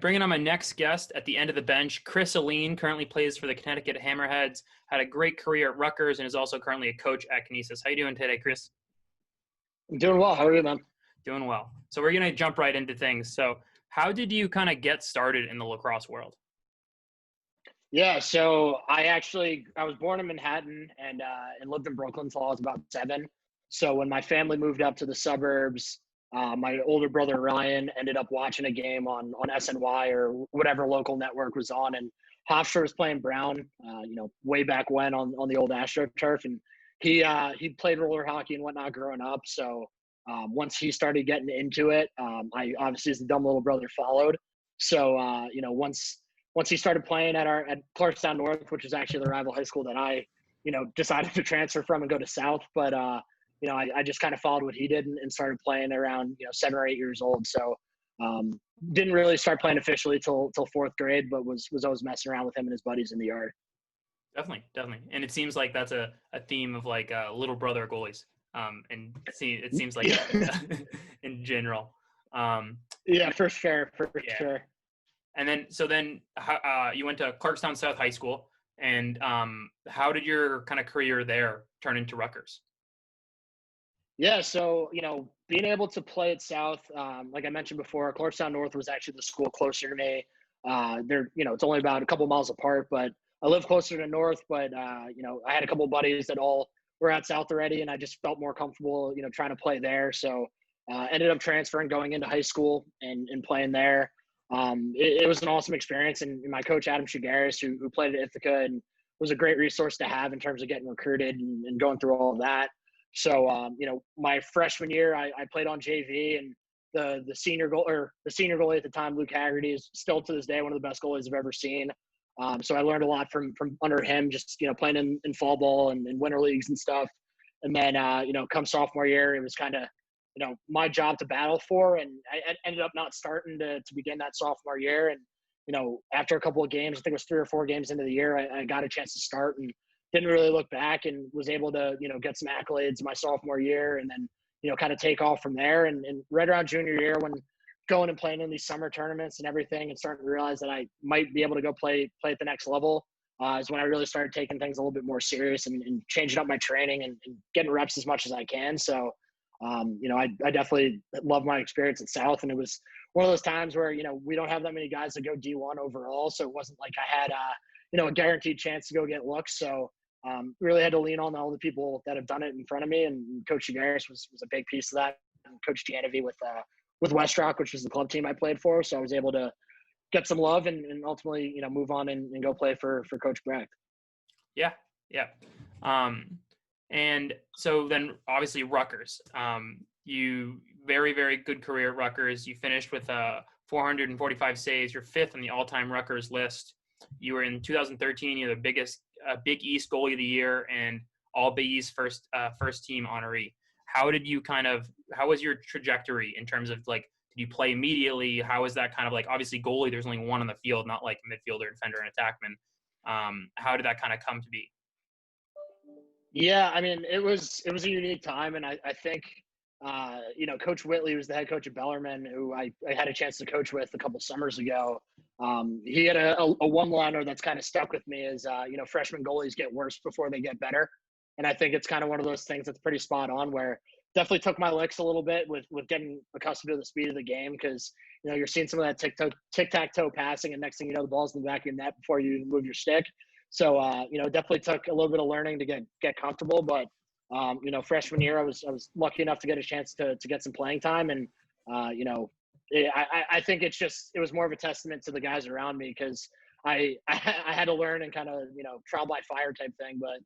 Bringing on my next guest at the end of the bench, Kris Alleyne currently plays for the Connecticut Hammerheads, had a great career at Rutgers, and is also currently a coach at Canisius. How you doing today, Kris? I'm doing well. How are you, man? Doing well. So we're going to jump right into things. So how did you kind of get started in the lacrosse world? Yeah, so I was born in Manhattan and lived in Brooklyn until I was about 7. So when my family moved up to the suburbs, my older brother Ryan ended up watching a game on SNY or whatever local network was on, and Hofstra was playing Brown, way back when on the old AstroTurf, and he played roller hockey and whatnot growing up. So once he started getting into it, I obviously as the dumb little brother followed. So once he started playing at Clarkstown North, which is actually the rival high school that I decided to transfer from and go to South, but I just kind of followed what he did and started playing around 7 or 8 years old. So didn't really start playing officially till 4th grade, but was always messing around with him and his buddies in the yard. Definitely. And it seems like that's a theme of like little brother goalies. And it seems like in general. Yeah, for sure. And then you went to Clarkstown South High School, and how did your kind of career there turn into Rutgers? Yeah, so being able to play at South, like I mentioned before, Clarkstown North was actually the school closer to me. It's only about a couple miles apart, but I live closer to North. But I had a couple of buddies that all were at South already, and I just felt more comfortable, trying to play there. So ended up transferring, going into high school and playing there. It was an awesome experience, and my coach Adam Shigaris, who played at Ithaca and was a great resource to have in terms of getting recruited and going through all of that. So my freshman year, I played on JV, and the senior goalie at the time, Luke Haggerty, is still to this day one of the best goalies I've ever seen. So I learned a lot from under him, just playing in fall ball and in winter leagues and stuff. And then come sophomore year, it was kind of my job to battle for, and I ended up not starting to begin that sophomore year. And after a couple of games, I think it was 3 or 4 games into the year, I got a chance to start and didn't really look back, and was able to get some accolades my sophomore year, and then kind of take off from there. And right around junior year, when going and playing in these summer tournaments and everything, and starting to realize that I might be able to go play at the next level, is when I really started taking things a little bit more serious and changing up my training and getting reps as much as I can. So I definitely love my experience at South, and it was one of those times where we don't have that many guys that go D1 overall, so it wasn't like I had a guaranteed chance to go get looks. So really had to lean on all the people that have done it in front of me, and Coach Shigaris was a big piece of that, and Coach Gianovi with West Rock, which was the club team I played for. So I was able to get some love and ultimately move on and go play for Coach Brecht. Yeah. And so then obviously Rutgers, you very, very good career at Rutgers. You finished with 445 saves. You're 5th on the all-time Rutgers list. You were in 2013. You're the biggest Big East goalie of the year and all Big East first team honoree. How was your trajectory in terms of like, did you play immediately? How was that kind of like, obviously goalie, there's only one on the field, not like midfielder, defender, and attackman. How did that kind of come to be? Yeah, I mean, it was a unique time, and I think Coach Whitley was the head coach of Bellarmine, who I had a chance to coach with a couple summers ago. He had a one-liner that's kind of stuck with me is, freshman goalies get worse before they get better. And I think it's kind of one of those things that's pretty spot on, where definitely took my licks a little bit with getting accustomed to the speed of the game, because, you're seeing some of that tic-tac-toe passing, and next thing you know, the ball's in the back of your net before you even move your stick. So, definitely took a little bit of learning to get comfortable. But, freshman year, I was lucky enough to get a chance to get some playing time. And, I think it was more of a testament to the guys around me, because I had to learn and kind of, trial by fire type thing. But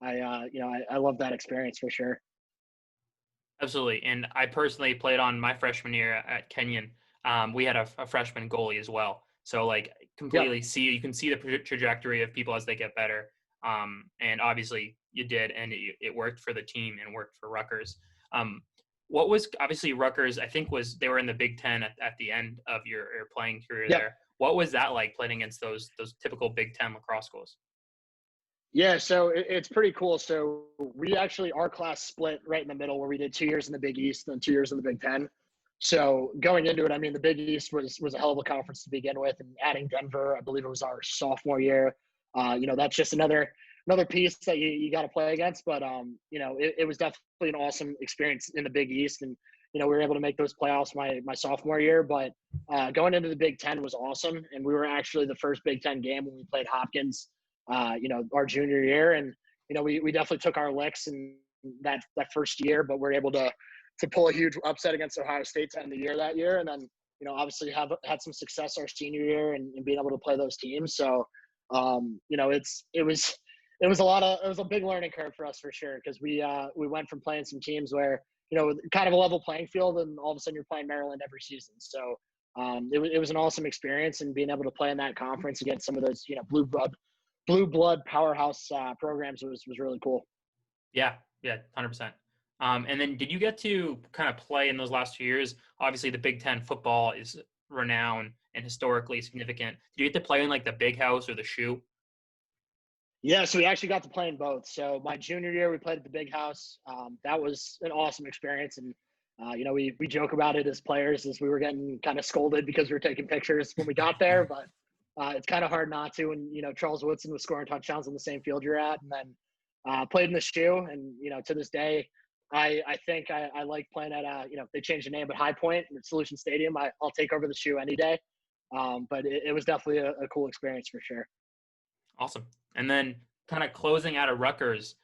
I love that experience for sure. Absolutely. And I personally played on my freshman year at Kenyon. we had a freshman goalie as well. So like Yep. you can see the trajectory of people as they get better. And obviously you did, and it worked for the team and worked for Rutgers. What was obviously Rutgers, I think they were in the Big Ten at the end of your playing career Yep. there. What was that like playing against those typical Big Ten lacrosse schools? Yeah, so it's pretty cool. So we actually, our class split right in the middle where we did 2 years in the Big East and then 2 years in the Big Ten. So going into it, I mean, the Big East was a hell of a conference to begin with, and adding Denver, I believe it was our sophomore year. That's just another piece that you got to play against. But it was definitely an awesome experience in the Big East, and we were able to make those playoffs my sophomore year. But going into the Big Ten was awesome, and we were actually the first Big Ten game when we played Hopkins. Our junior year, and we definitely took our licks in that first year, but we're able to pull a huge upset against Ohio State to end the year that year, and then obviously had some success our senior year and being able to play those teams. So it was a big learning curve for us for sure, because we went from playing some teams where kind of a level playing field, and all of a sudden you're playing Maryland every season. So it was an awesome experience, and being able to play in that conference against some of those blue blood powerhouse programs was really cool. Yeah, 100%. And then did you get to kind of play in those last 2 years? Obviously, the Big Ten football is renowned and historically significant. Did you get to play in like the Big House or the Shoe? Yeah, so we actually got to play in both. So my junior year, we played at the Big House. That was an awesome experience, and we joke about it as players, as we were getting kind of scolded because we were taking pictures when we got there, but it's kind of hard not to when Charles Woodson was scoring touchdowns on the same field you're at, and then played in the Shoe, and to this day, I think I like playing at they changed the name, but High Point at Solution Stadium. I'll take over the Shoe any day, but it was definitely a cool experience for sure. Awesome. And then kind of closing out of Rutgers,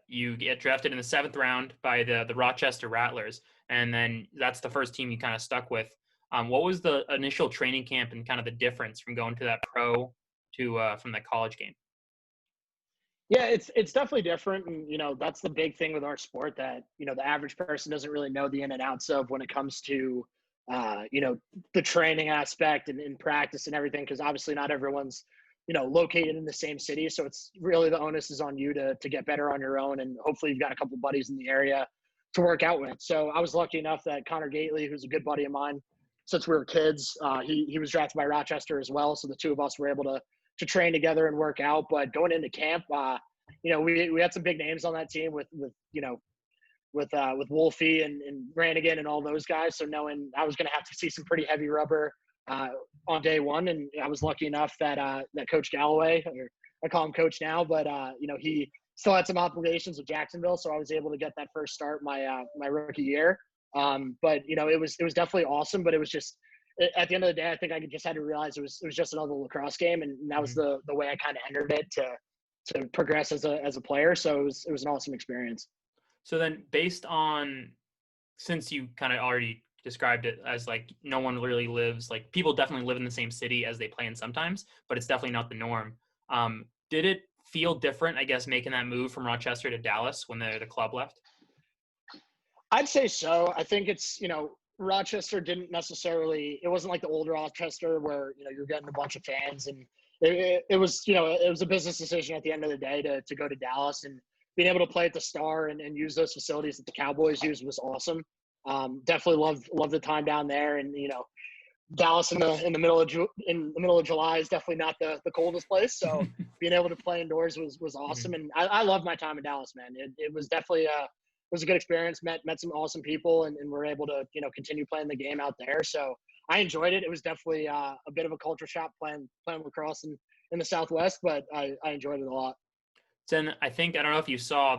you get drafted in the 7th round by the Rochester Rattlers, and then that's the first team you kind of stuck with. What was the initial training camp and kind of the difference from going to that pro to from the college game? Yeah, it's definitely different, and that's the big thing with our sport that the average person doesn't really know the in and outs of when it comes to the training aspect and in practice and everything, because obviously not everyone's located in the same city, so it's really the onus is on you to get better on your own, and hopefully you've got a couple buddies in the area to work out with. So I was lucky enough that Connor Gately, who's a good buddy of mine since we were kids, he was drafted by Rochester as well, so the two of us were able to train together and work out. But going into camp, we had some big names on that team with Wolfie and Brannigan and all those guys. So knowing I was going to have to see some pretty heavy rubber on day one, and I was lucky enough that Coach Galloway, or I call him Coach now, but he still had some obligations with Jacksonville, so I was able to get that first start my rookie year. But it was definitely awesome. But it was just, at the end of the day, I think I just had to realize it was just another lacrosse game, and that was the way I kind of entered it to progress as a player. So it was an awesome experience. So then, based on, since you kind of already described it as like no one really lives, like people definitely live in the same city as they play in sometimes, but it's definitely not the norm. Did it feel different, I guess, making that move from Rochester to Dallas when the club left? I'd say so. I think it's, Rochester didn't necessarily, it wasn't like the old Rochester where, you're getting a bunch of fans, and it was, it was a business decision at the end of the day to go to Dallas, and being able to play at the Star and use those facilities that the Cowboys used was awesome. Definitely loved the time down there, and Dallas in the middle of July is definitely not the coldest place. So being able to play indoors was awesome, and I loved my time in Dallas, man. It was definitely it was a good experience. Met some awesome people, and we're able to continue playing the game out there. So I enjoyed it. It was definitely a bit of a culture shock playing lacrosse in the Southwest, but I enjoyed it a lot. Then I don't know if you saw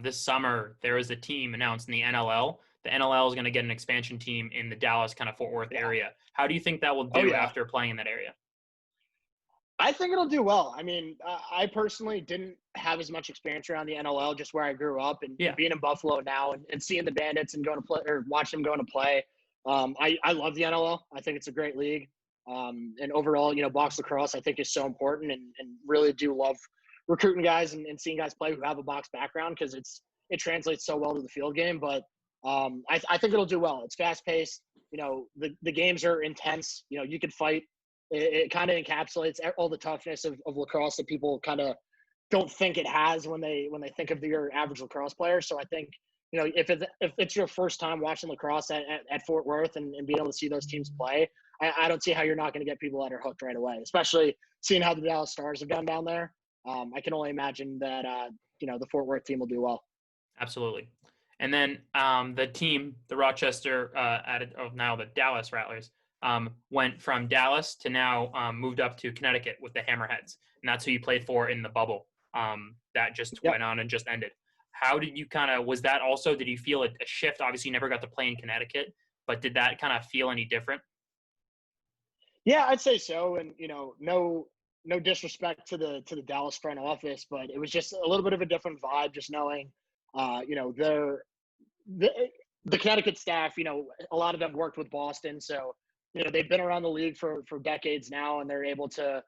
this summer there was a team announced in the NLL. The NLL is going to get an expansion team in the Dallas kind of Fort Worth area. How do you think that will do after playing in that area? I think it'll do well. I mean, I personally didn't have as much experience around the NLL, just where I grew up, and being in Buffalo now and seeing the Bandits and going to play, or watching them going to play. I love the NLL. I think it's a great league. And overall, box lacrosse I think is so important, and really do love recruiting guys and seeing guys play who have a box background, because it translates so well to the field game. But I think it'll do well. It's fast paced. the games are intense. You could fight. It kind of encapsulates all the toughness of lacrosse that people kind of don't think it has when they think of your average lacrosse player. So I think, if it's your first time watching lacrosse at Fort Worth and being able to see those teams play, I don't see how you're not going to get people that are hooked right away, especially seeing how the Dallas Stars have done down there. I can only imagine that, the Fort Worth team will do well. Absolutely. And then the team, the Rochester, now the Dallas Rattlers, went from Dallas to now moved up to Connecticut with the Hammerheads. And that's who you played for in the bubble that just went on and just ended. How did you was that also, did you feel a shift? Obviously, you never got to play in Connecticut, but did that kind of feel any different? Yeah, I'd say so. And, no disrespect to the Dallas front office, but it was just a little bit of a different vibe, just knowing, the Connecticut staff, a lot of them worked with Boston. So, they've been around the league for decades now, and they're able to,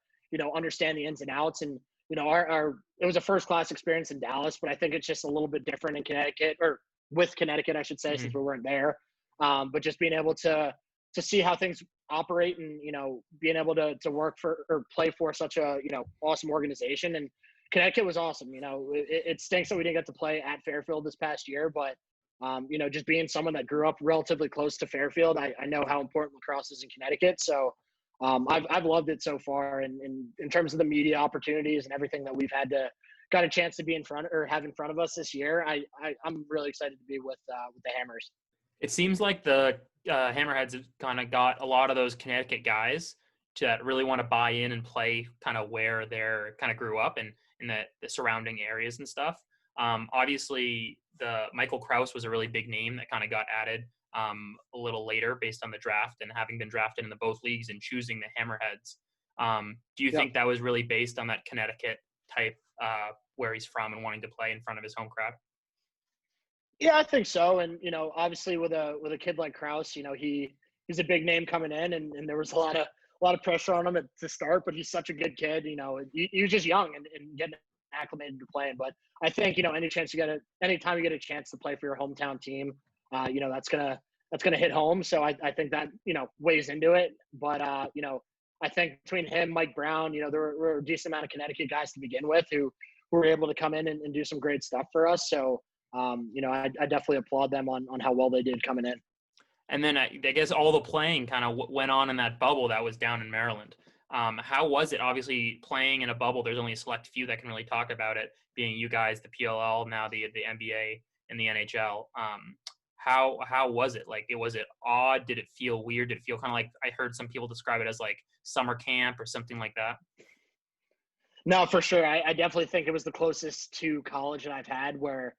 understand the ins and outs. And, it was a first-class experience in Dallas, but I think it's just a little bit different in Connecticut, or with Connecticut, I should say, since we weren't there. But just being able to see how things operate and, being able to work for or play for such a, awesome organization. And Connecticut was awesome. It stinks that we didn't get to play at Fairfield this past year, but, just being someone that grew up relatively close to Fairfield, I know how important lacrosse is in Connecticut. So I've loved it so far. And in terms of the media opportunities and everything that we've got a chance to be have in front of us this year, I'm really excited to be with the Hammers. It seems like the Hammerheads have kind of got a lot of those Connecticut guys that really want to buy in and play kind of where they're kind of grew up and in the surrounding areas and stuff. Obviously, the Michael Krause was a really big name that kind of got added a little later based on the draft and having been drafted in both leagues and choosing the Hammerheads. Do you think that was really based on that Connecticut type where he's from and wanting to play in front of his home crowd? Yeah, I think so. And, obviously with a kid like Krause, he's a big name coming in, and there was a lot of pressure on him to start, but he's such a good kid. He was just young and getting acclimated to playing. But I think, anytime you get a chance to play for your hometown team, that's gonna hit home. So I think that, weighs into it. But I think between him, Mike Brown, there were a decent amount of Connecticut guys to begin with who were able to come in and do some great stuff for us. So I definitely applaud them on how well they did coming in. And then I guess all the playing kind of went on in that bubble that was down in Maryland. How was it? Obviously, playing in a bubble, there's only a select few that can really talk about it, being you guys, the PLL, now the NBA and the NHL. How was it? Like, was it odd? Did it feel weird? Did it feel kind of like, I heard some people describe it as like summer camp or something like that? No, for sure. I definitely think it was the closest to college that I've had where,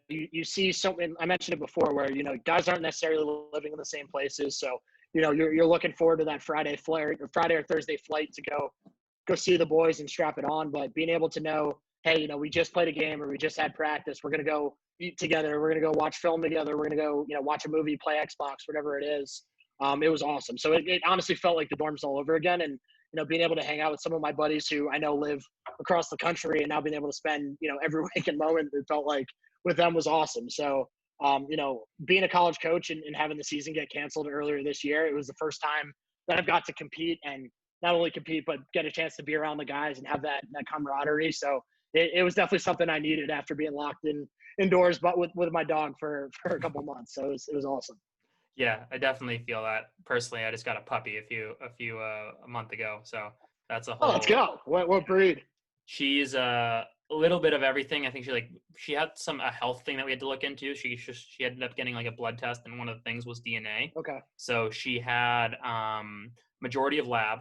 you see something, I mentioned it before, where, guys aren't necessarily living in the same places. So, you're looking forward to that Friday or Thursday flight to go see the boys and strap it on. But being able to know, hey, we just played a game or we just had practice, we're going to go eat together, we're going to go watch film together, we're going to go, watch a movie, play Xbox, whatever it is. It was awesome. So it honestly felt like the dorms all over again. And, being able to hang out with some of my buddies who I know live across the country and now being able to spend, every waking moment, it felt like with them was awesome. So, being a college coach and having the season get canceled earlier this year, it was the first time that I've got to compete, and not only compete, but get a chance to be around the guys and have that camaraderie. So it was definitely something I needed after being locked indoors, but with my dog for a couple months. So it was awesome. Yeah, I definitely feel that. Personally, I just got a puppy a month ago, so that's a whole. Oh, let's go. What breed? She's a little bit of everything. I think she had a health thing that we had to look into. She ended up getting like a blood test, and one of the things was DNA. Okay. So she had majority of lab,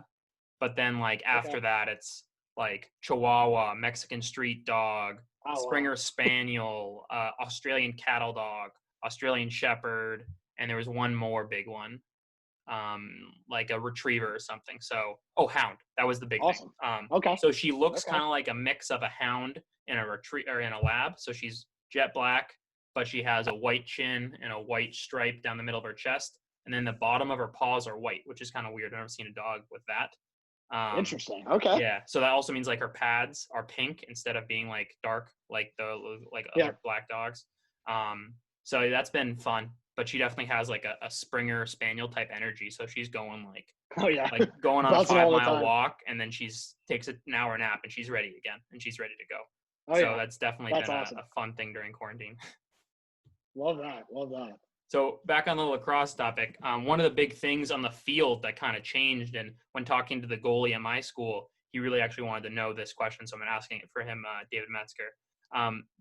but then like after that, it's like Chihuahua, Mexican street dog, Springer Spaniel, Australian cattle dog, Australian Shepherd. And there was one more big one, like a retriever or something. So, hound. That was the big thing. Okay. So she looks kind of like a mix of a hound and a retriever in a lab. So she's jet black, but she has a white chin and a white stripe down the middle of her chest. And then the bottom of her paws are white, which is kind of weird. I've never seen a dog with that. Interesting. Okay. Yeah. So that also means like her pads are pink instead of being like dark, like other black dogs. So that's been fun. but she definitely has like a Springer Spaniel type energy. So she's going Oh yeah, like going on a buzzing all the 5-mile time. walk, and then takes an hour nap and she's ready again and she's ready to go. Oh So yeah, that's definitely that's been awesome. a fun thing during quarantine. Love that. Love that. So back on the lacrosse topic, one of the big things on the field that kind of changed, and when talking to the goalie at my school, he really actually wanted to know this question, so I'm asking it for him, David Metzger.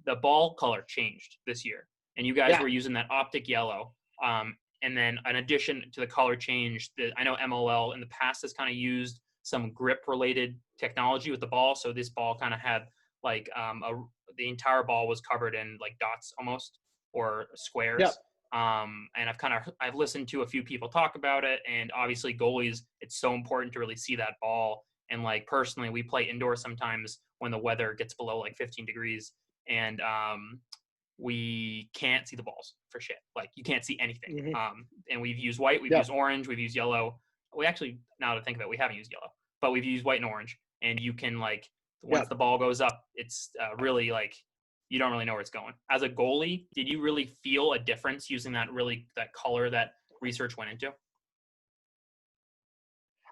The ball color changed this year, and you guys Yeah. were using that Optic yellow. And then in addition to the color change, I know MLL in the past has kind of used some grip-related technology with the ball, so this ball kind of had like the entire ball was covered in like dots almost, or squares. Yep. And I've listened to a few people talk about it, and obviously goalies, it's so important to really see that ball. And like personally, we play indoors sometimes when the weather gets below like 15 degrees, and we can't see the balls for shit. Like you can't see anything. Mm-hmm. And we've used white, we've used orange, we've used yellow. We actually, now to think of it, we haven't used yellow, but we've used white and orange. And you can like, once the ball goes up, it's really like, you don't really know where it's going. As a goalie, did you really feel a difference using that color that research went into?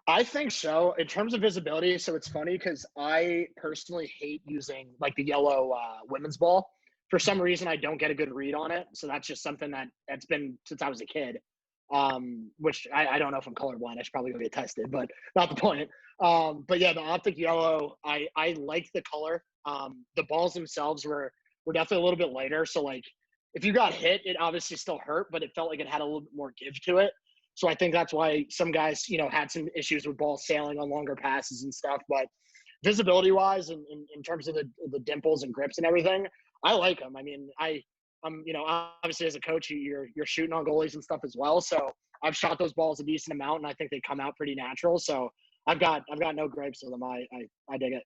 I think so. In terms of visibility, so it's funny because I personally hate using like the yellow women's ball. For some reason, I don't get a good read on it. So that's just something that's been since I was a kid, which I don't know if I'm colorblind. I should probably go get tested, but not the point. But yeah, the Optic yellow, I like the color. The balls themselves were definitely a little bit lighter. So like if you got hit, it obviously still hurt, but it felt like it had a little bit more give to it. So I think that's why some guys, had some issues with balls sailing on longer passes and stuff. But visibility wise, and in terms of the dimples and grips and everything, I like them. I mean, I'm obviously as a coach, you're shooting on goalies and stuff as well. So I've shot those balls a decent amount, and I think they come out pretty natural. So I've got no gripes with them. I dig it.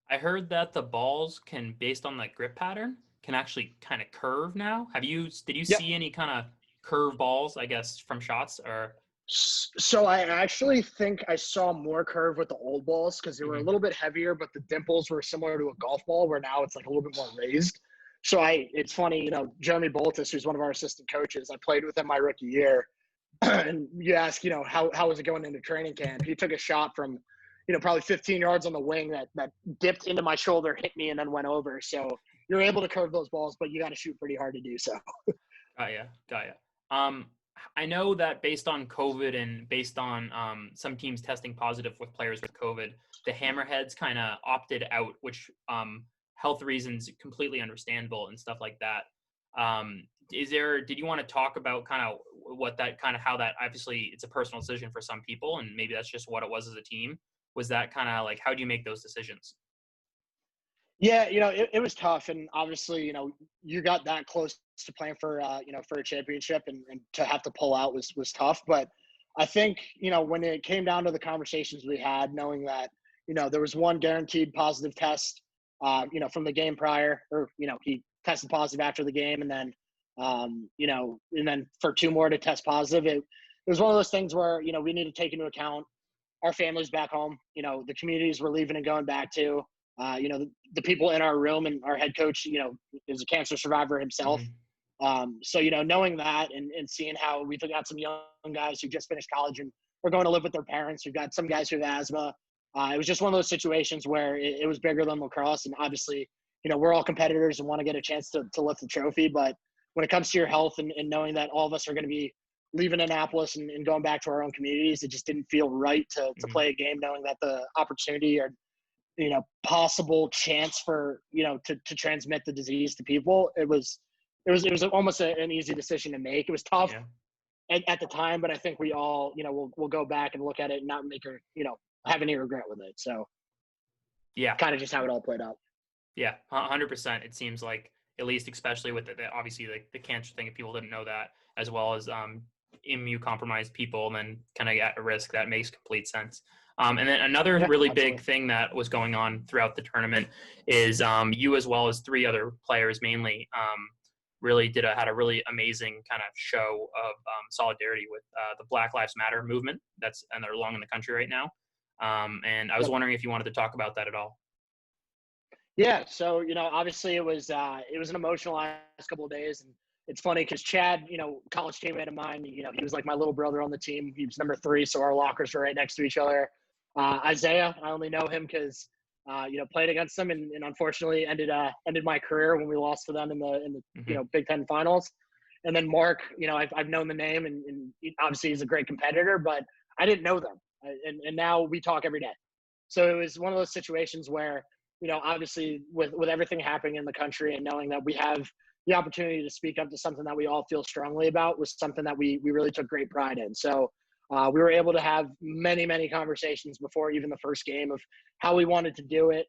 I heard that the balls can, based on the grip pattern, can actually kind of curve now. Did you Yep. see any kind of curve balls, I guess, from shots? Or so I actually think I saw more curve with the old balls because they were a little bit heavier, but the dimples were similar to a golf ball, where now it's like a little bit more raised. So it's funny, Jeremy Boltis, who's one of our assistant coaches, I played with him my rookie year. And you ask, how was it going into training camp? He took a shot from, probably 15 yards on the wing that dipped into my shoulder, hit me, and then went over. So you're able to curve those balls, but you got to shoot pretty hard to do so. Got ya. I know that based on COVID and based on some teams testing positive with players with COVID, the Hammerheads kind of opted out, which health reasons completely understandable and stuff like that. Did you want to talk about kind of how that, obviously it's a personal decision for some people, and maybe that's just what it was as a team. Was that kind of like, how do you make those decisions? Yeah, it was tough. And obviously, you got that close to playing for, for a championship, and to have to pull out was tough. But I think, when it came down to the conversations we had, knowing that, there was one guaranteed positive test, from the game prior, or, he tested positive after the game. And then, and then for two more to test positive, it was one of those things where, we need to take into account our families back home, the communities we're leaving and going back to. The people in our room, and our head coach, is a cancer survivor himself. So, knowing that and seeing how we've got some young guys who just finished college and are going to live with their parents. We've got some guys who have asthma. It was just one of those situations where it was bigger than lacrosse. And obviously, we're all competitors and want to get a chance to lift the trophy. But when it comes to your health and knowing that all of us are going to be leaving Annapolis and going back to our own communities, it just didn't feel right to play a game knowing that the opportunity or possible chance for to transmit the disease to people. It was almost an easy decision to make. It was tough at the time, but I think we all we'll go back and look at it and not make her have any regret with it. So kind of just how it all played out. 100%. It seems like, at least especially with obviously the cancer thing, if people didn't know that, as well as immunocompromised people, and then kind of at risk, that makes complete sense. And then another really big thing that was going on throughout the tournament is you, as well as three other players mainly, really had a really amazing kind of show of solidarity with the Black Lives Matter movement and they're along in the country right now. And I was wondering if you wanted to talk about that at all. Yeah. So, obviously it was an emotional last couple of days, and it's funny because Chad, college teammate of mine, he was like my little brother on the team. He was number 3, so our lockers were right next to each other. Isaiah, I only know him because played against them and unfortunately ended my career when we lost to them in the Big Ten finals. And then Mark, I've known the name and obviously he's a great competitor, but I didn't know them. And now we talk every day. So it was one of those situations where, obviously with everything happening in the country and knowing that we have the opportunity to speak up to something that we all feel strongly about was something that we really took great pride in. So we were able to have many, many conversations before even the first game of how we wanted to do it,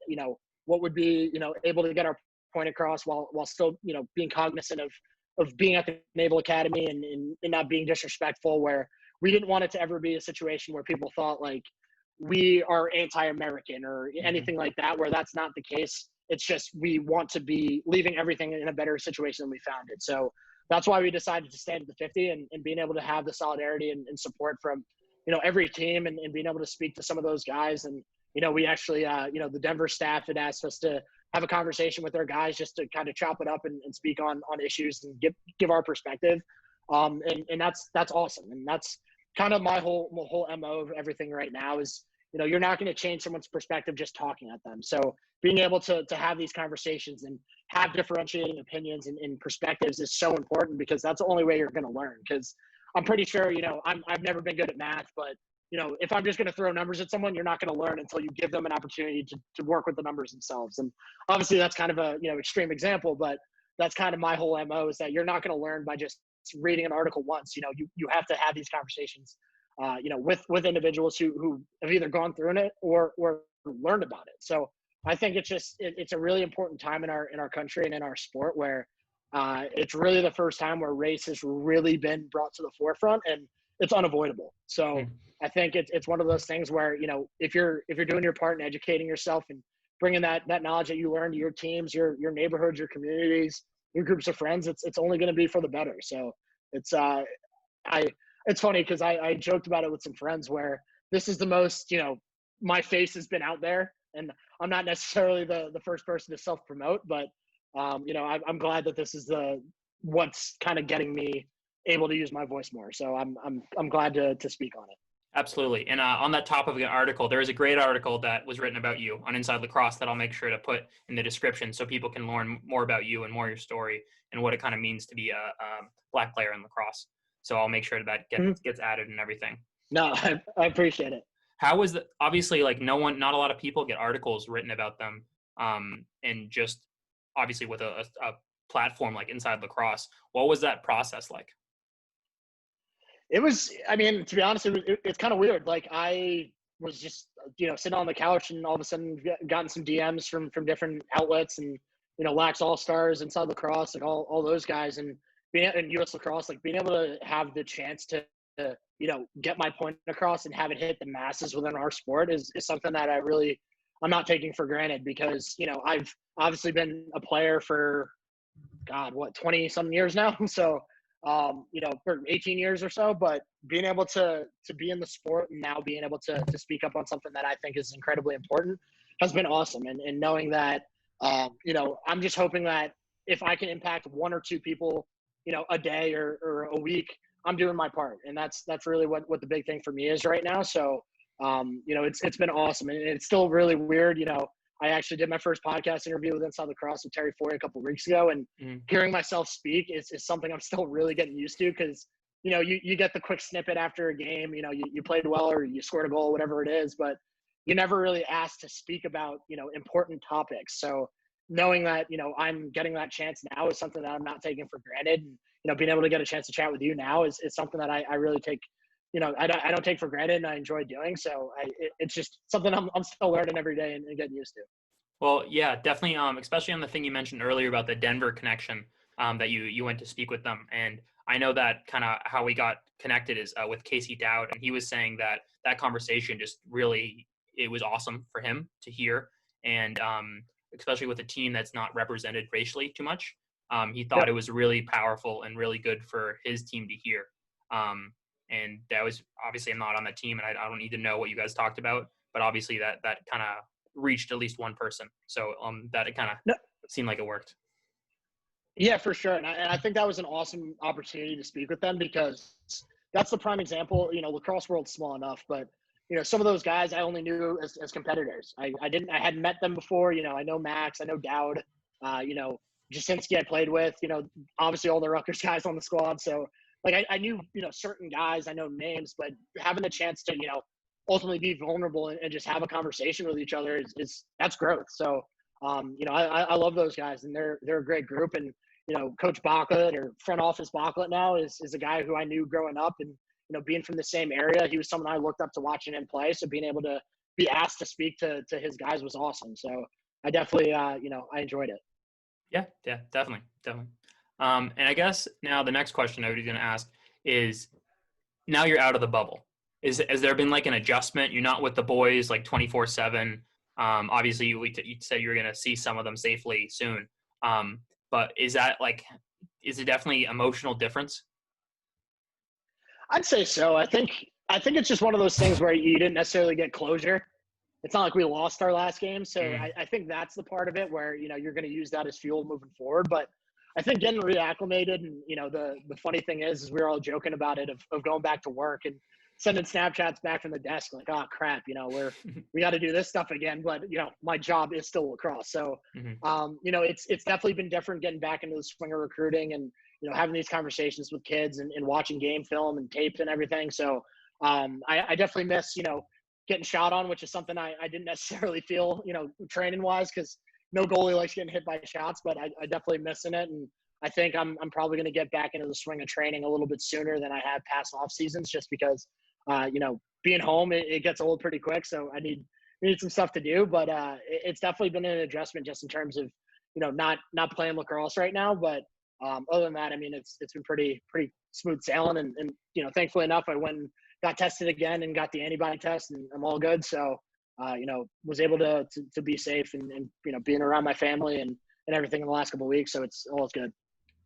what would be, able to get our point across while still, being cognizant of being at the Naval Academy and not being disrespectful, where we didn't want it to ever be a situation where people thought like we are anti-American or anything like that, where that's not the case. It's just we want to be leaving everything in a better situation than we found it. So that's why we decided to stand at the 50 and being able to have the solidarity and support from, every team and being able to speak to some of those guys. And, we actually, the Denver staff had asked us to have a conversation with their guys just to kind of chop it up and speak on issues and give our perspective. And that's awesome. And that's kind of my whole MO of everything right now is, you're not going to change someone's perspective just talking at them. So being able to have these conversations and have differentiating opinions and perspectives is so important because that's the only way you're going to learn. Because I'm pretty sure, I've never been good at math, but, if I'm just going to throw numbers at someone, you're not going to learn until you give them an opportunity to work with the numbers themselves. And obviously that's kind of a, extreme example, but that's kind of my whole MO is that you're not going to learn by just reading an article once. You have to have these conversations with individuals who have either gone through it or learned about it. So I think it's a really important time in our country and in our sport where it's really the first time where race has really been brought to the forefront and it's unavoidable. So I think it's one of those things where, if you're doing your part in educating yourself and bringing that knowledge that you learn to your teams, your neighborhoods, your communities, your groups of friends, it's only going to be for the better. So it's funny because I joked about it with some friends where this is the most, my face has been out there and I'm not necessarily the first person to self-promote, but, I'm glad that this is what's kind of getting me able to use my voice more. So I'm glad to speak on it. Absolutely. And on that topic of the article, there is a great article that was written about you on Inside Lacrosse that I'll make sure to put in the description so people can learn more about you and more your story and what it kind of means to be a Black player in lacrosse. So I'll make sure that gets added and everything. No, I appreciate it. How was obviously like not a lot of people get articles written about them. And just obviously with a platform like Inside Lacrosse, what was that process like? It was, to be honest, it's kind of weird. Like I was just, sitting on the couch and all of a sudden gotten some DMs from different outlets and, Lax All-Stars, Inside Lacrosse, like all those guys and being in US Lacrosse, like being able to have the chance to get my point across and have it hit the masses within our sport is something that I'm not taking for granted because, I've obviously been a player for 20 some years now. So, for 18 years or so, but being able to be in the sport and now being able to speak up on something that I think is incredibly important has been awesome. And knowing that, I'm just hoping that if I can impact one or two people, a day or a week, I'm doing my part. And that's really what the big thing for me is right now. So, it's been awesome. And it's still really weird, I actually did my first podcast interview with Inside Lacrosse with Terry Foy a couple of weeks ago, and hearing myself speak is something I'm still really getting used to because, you get the quick snippet after a game, you played well or you scored a goal, whatever it is, but you never really asked to speak about, important topics. So knowing that, I'm getting that chance now is something that I'm not taking for granted. And, being able to get a chance to chat with you now is something that I really take, I don't take for granted and I enjoy doing. So it's just something I'm still learning every day and getting used to. Well, yeah, definitely. Especially on the thing you mentioned earlier about the Denver connection, that you went to speak with them. And I know that kind of how we got connected is with Casey Dowd. And he was saying that conversation just really, it was awesome for him to hear. And especially with a team that's not represented racially too much, he thought it was really powerful and really good for his team to hear. And that was obviously I'm not on that team and I don't need to know what you guys talked about, but obviously that kind of reached at least one person. So that it kind of seemed like it worked. Yeah, for sure. And I think that was an awesome opportunity to speak with them because that's the prime example. Lacrosse world's small enough, but some of those guys I only knew as competitors. I hadn't met them before. I know Max, I know Dowd, Jasinski I played with, obviously all the Rutgers guys on the squad. So like I knew, certain guys, I know names, but having the chance to, ultimately be vulnerable and just have a conversation with each other is that's growth. So I love those guys, and they're a great group. And Coach Backlett, or front office Backlett now, is a guy who I knew growing up, and being from the same area, he was someone I looked up to watching him play. So being able to be asked to speak to his guys was awesome. So I definitely I enjoyed it. Yeah, definitely. And I guess now the next question I was going to ask is, now you're out of the bubble. Has there been like an adjustment? You're not with the boys like 24/7. Obviously, you said you were going to see some of them safely soon. But is it definitely emotional difference? I'd say so. I think it's just one of those things where you didn't necessarily get closure. It's not like we lost our last game. So I think that's the part of it where, you're going to use that as fuel moving forward. But I think getting reacclimated, and, the funny thing is we were all joking about it of going back to work and sending Snapchats back from the desk like, oh crap, we got to do this stuff again. But, my job is still lacrosse. So, it's definitely been different getting back into the swing of recruiting and, having these conversations with kids and watching game film and tapes and everything. So I definitely miss, getting shot on, which is something I didn't necessarily feel, training wise, because no goalie likes getting hit by shots, but I definitely missing it. And I think I'm probably going to get back into the swing of training a little bit sooner than I have past off seasons, just because, being home, it gets old pretty quick. So I need some stuff to do, but it's definitely been an adjustment just in terms of, not playing lacrosse right now. But other than that, I mean, it's been pretty smooth sailing. And thankfully enough, I went and got tested again and got the antibody test, and I'm all good. So, was able to be safe and being around my family and everything in the last couple of weeks. So it's all good.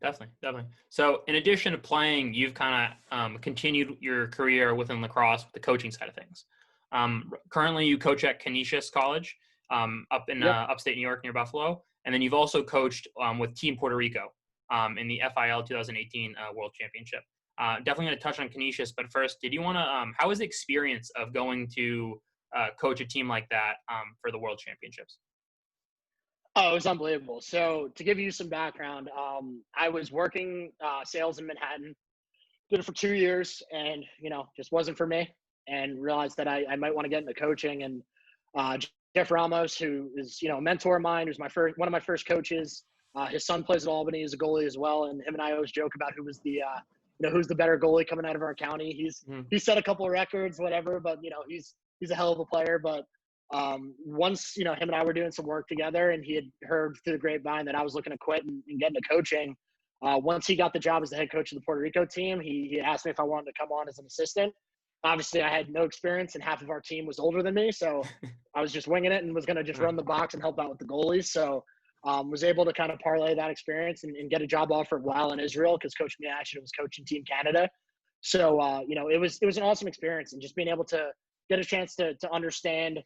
Definitely. So in addition to playing, you've kind of continued your career within lacrosse with the coaching side of things. Currently you coach at Canisius College up in upstate New York near Buffalo. And then you've also coached with Team Puerto Rico in the FIL 2018 World Championship. Definitely going to touch on Canisius, but first, did you want to, how was the experience of going to coach a team like that for the World Championships? Oh, it was unbelievable. So to give you some background, I was working sales in Manhattan, did it for 2 years, and, just wasn't for me, and realized that I might want to get into coaching. And Jeff Ramos, who is, a mentor of mine, who's one of my first coaches, his son plays at Albany as a goalie as well. And him and I always joke about who was the, who's the better goalie coming out of our county. He's set a couple of records, whatever, but, he's a hell of a player. But once, him and I were doing some work together, and he had heard through the grapevine that I was looking to quit and get into coaching. Once he got the job as the head coach of the Puerto Rico team, he asked me if I wanted to come on as an assistant. Obviously, I had no experience, and half of our team was older than me. So I was just winging it and was going to just run the box and help out with the goalies. So was able to kind of parlay that experience and get a job offer while in Israel, because Coach Miashita was coaching Team Canada. So, it was an awesome experience, and just being able to get a chance to understand,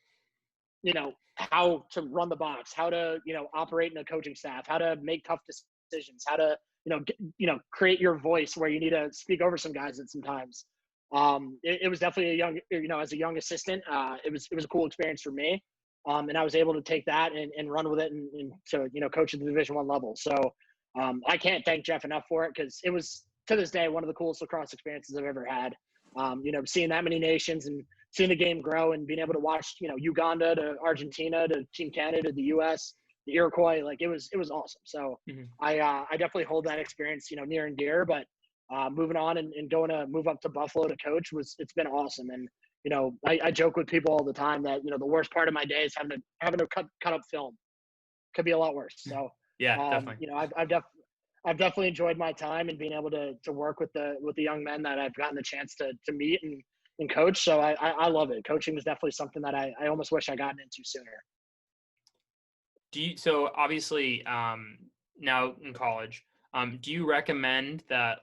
how to run the box, how to, operate in a coaching staff, how to make tough decisions, how to, create your voice where you need to speak over some guys at some times. It was definitely as a young assistant, it was a cool experience for me. And I was able to take that and run with it and to, coach at the Division I level. So I can't thank Jeff enough for it, because it was, to this day, one of the coolest lacrosse experiences I've ever had. Seeing that many nations and seeing the game grow, and being able to watch, Uganda to Argentina to Team Canada to the U.S., the Iroquois, like it was awesome. So I definitely hold that experience, near and dear. But moving on and going to move up to Buffalo to coach it's been awesome. And I joke with people all the time that the worst part of my day is having to cut up film. Could be a lot worse. So definitely. I've definitely enjoyed my time and being able to work with the young men that I've gotten the chance to meet and coach. So I love it. Coaching is definitely something that I almost wish I gotten into sooner. So obviously now in college, do you recommend that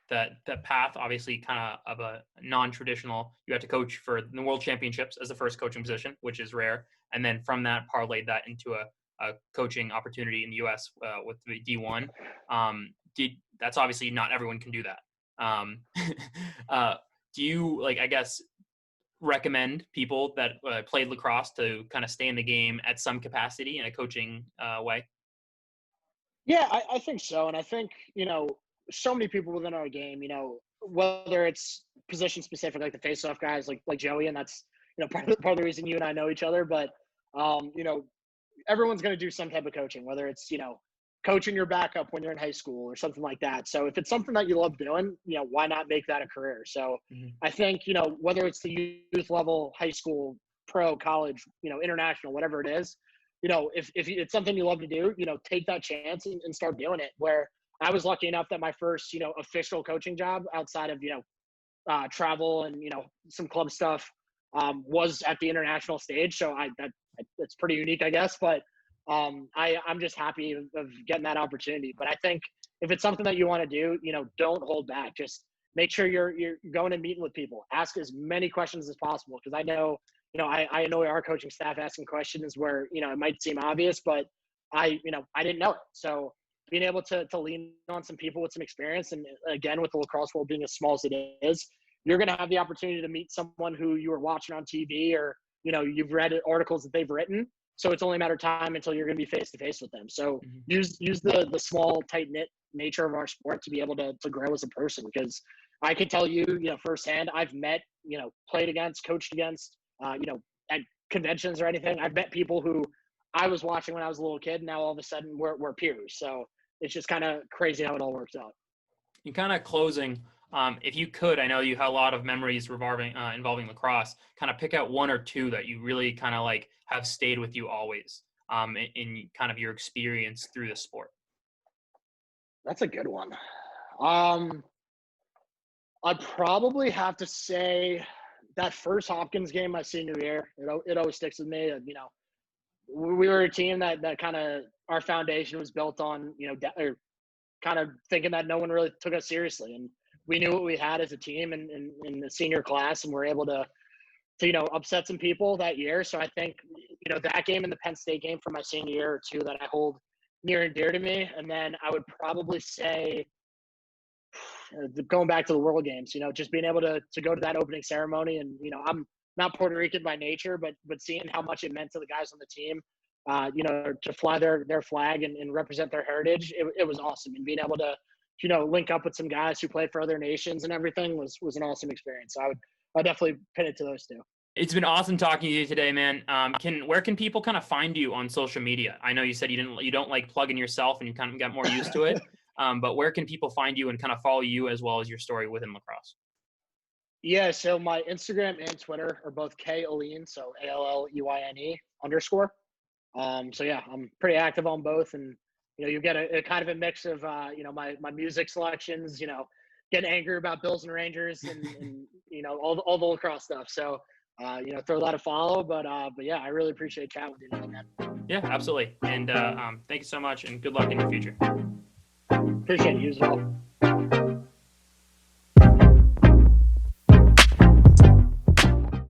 that path, obviously kind of a non-traditional, you have to coach for the World Championships as the first coaching position, which is rare, and then from that parlayed that into a coaching opportunity in the U.S. With the D1. That's obviously not everyone can do that. Do you, like, I guess, recommend people that played lacrosse to kind of stay in the game at some capacity in a coaching way? Yeah, I think so. And I think, so many people within our game, whether it's position specific, like the face-off guys, like Joey, and that's, part of the reason you and I know each other. But, everyone's going to do some type of coaching, whether it's, coaching your backup when you're in high school or something like that. So if it's something that you love doing, why not make that a career? So I think, whether it's the youth level, high school, pro, college, international, whatever it is, if it's something you love to do, take that chance and start doing it. Where I was lucky enough that my first, official coaching job outside of, travel and, some club stuff was at the international stage. So that's pretty unique, I guess. But I'm just happy of getting that opportunity. But I think if it's something that you want to do, don't hold back. Just make sure you're going and meeting with people. Ask as many questions as possible. Because I know, I annoy our coaching staff asking questions where, it might seem obvious, but I didn't know it. So being able to lean on some people with some experience, and again, with the lacrosse world being as small as it is, you're going to have the opportunity to meet someone who you were watching on TV or, you've read articles that they've written. So it's only a matter of time until you're going to be face to face with them. So use the small, tight knit nature of our sport to be able to grow as a person. Because I can tell you, firsthand, I've met, played against, coached against, at conventions or anything. I've met people who I was watching when I was a little kid. And now all of a sudden we're peers. So it's just kind of crazy how it all works out. In kind of closing, if you could, I know you have a lot of memories involving lacrosse, kind of pick out one or two that you really kind of like have stayed with you always in kind of your experience through the sport. That's a good one. I'd probably have to say that first Hopkins game my senior year. It always sticks with me. We were a team that kind of, our foundation was built on, kind of thinking that no one really took us seriously. And we knew what we had as a team in the senior class, and we're able to upset some people that year. So I think, that game and the Penn State game for my senior year are two that I hold near and dear to me. And then I would probably say, going back to the World Games, just being able to go to that opening ceremony. And, I'm not Puerto Rican by nature, but seeing how much it meant to the guys on the team, to fly their flag and represent their heritage, it was awesome. And being able to, link up with some guys who played for other nations and everything was an awesome experience. So I'd definitely pin it to those two. It's been awesome talking to you today, man. Where can people kind of find you on social media? I know you said you don't like plugging yourself and you kind of got more used to it. But where can people find you and kind of follow you as well as your story within lacrosse? Yeah, so my Instagram and Twitter are both K Alleyne, so ALLEYNE _. So yeah, I'm pretty active on both, and you get a kind of a mix of my music selections, getting angry about Bills and Rangers and all the lacrosse stuff. So throw that a follow, but yeah, I really appreciate chatting with you today, man. Yeah, absolutely. And thank you so much, and good luck in your future. Appreciate it. You as well.